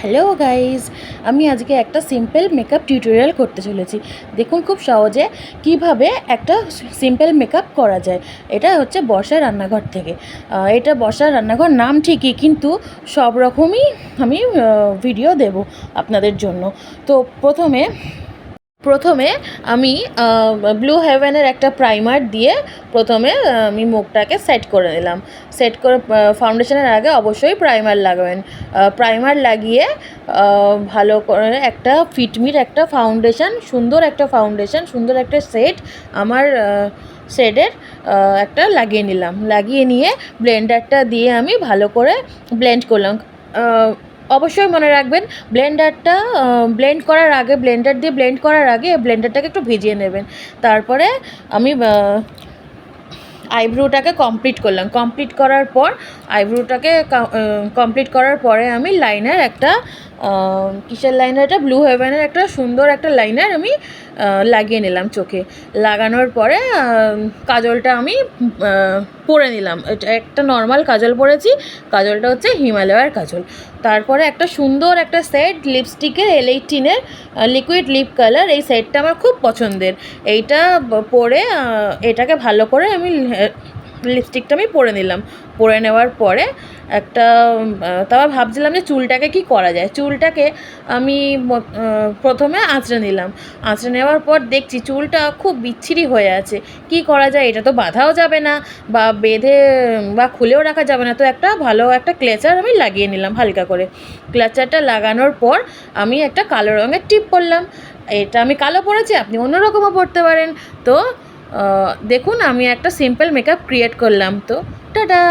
Hello guys, আমি আজকে একটা সিম্পল মেকআপ টিউটোরিয়াল করতে চলেছি। দেখুন খুব সহজে কিভাবে একটা সিম্পল মেকআপ করা যায়। এটা হচ্ছে বর্ষার রান্নাঘর থেকে। এটা বর্ষার রান্নাঘর নাম ঠিকই, কিন্তু সব রকমই আমি ভিডিও দেব আপনাদের জন্য। তো প্রথমে আমি ব্লু হেভেনের একটা প্রাইমার দিয়ে আমি মুখটাকে সেট করে নিলাম। সেট করে ফাউন্ডেশনের আগে অবশ্যই প্রাইমার লাগাবেন। প্রাইমার লাগিয়ে ভালো করে একটা ফিটমিট একটা ফাউন্ডেশন, সুন্দর একটা সেট আমার শেডের একটা লাগিয়ে নিলাম। লাগিয়ে নিয়ে ব্লেন্ডারটা দিয়ে আমি ভালো করে ব্লেন্ড করলাম। অবশ্যই মনে রাখবেন, ব্লেন্ডার দিয়ে ব্লেন্ড করার আগে ব্লেন্ডারটাকে একটু ভিজিয়ে নেবেন। তারপরে আমি আইব্রোটাকে কমপ্লিট করলাম। কমপ্লিট করার পরে আমি লাইনার একটা কিসের লাইনার, এটা ব্লু হেভেনের একটা সুন্দর একটা লাইনার আমি লাগিয়ে নিলাম চোখে। লাগানোর পরে কাজলটা আমি পরে নিলাম। এটা একটা নর্মাল কাজল পরেছি, কাজলটা হচ্ছে হিমালয়ার কাজল। তারপরে একটা সুন্দর একটা সেট লিপস্টিকের L18-এর লিকুইড লিপ কালার, এই সেটটা আমার খুব পছন্দের। এইটা পরে এটাকে ভালো করে আমি লিপস্টিকটা আমি পরে নিলাম। পরে নেওয়ার পরে তারপর ভাবছিলাম যে চুলটাকে কি করা যায়। চুলটাকে আমি প্রথমে আঁচড়ে নিলাম। আঁচড়ে নেওয়ার পর দেখছি চুলটা খুব বিচ্ছিরি হয়ে আছে। কি করা যায়, এটা তো বাঁধাও যাবে না বা বেঁধে বা খুলেও রাখা যাবে না। তো ভালো একটা ক্লেচার আমি লাগিয়ে নিলাম হালকা করে। ক্লেচারটা লাগানোর পর আমি একটা কালো রঙের টিপ পরলাম। এটা আমি কালো পরেছি, আপনি অন্যরকমও পরতে পারেন। তো দেখুন আমি একটা সিম্পল মেকআপ ক্রিয়েট করলাম। তো টাটা।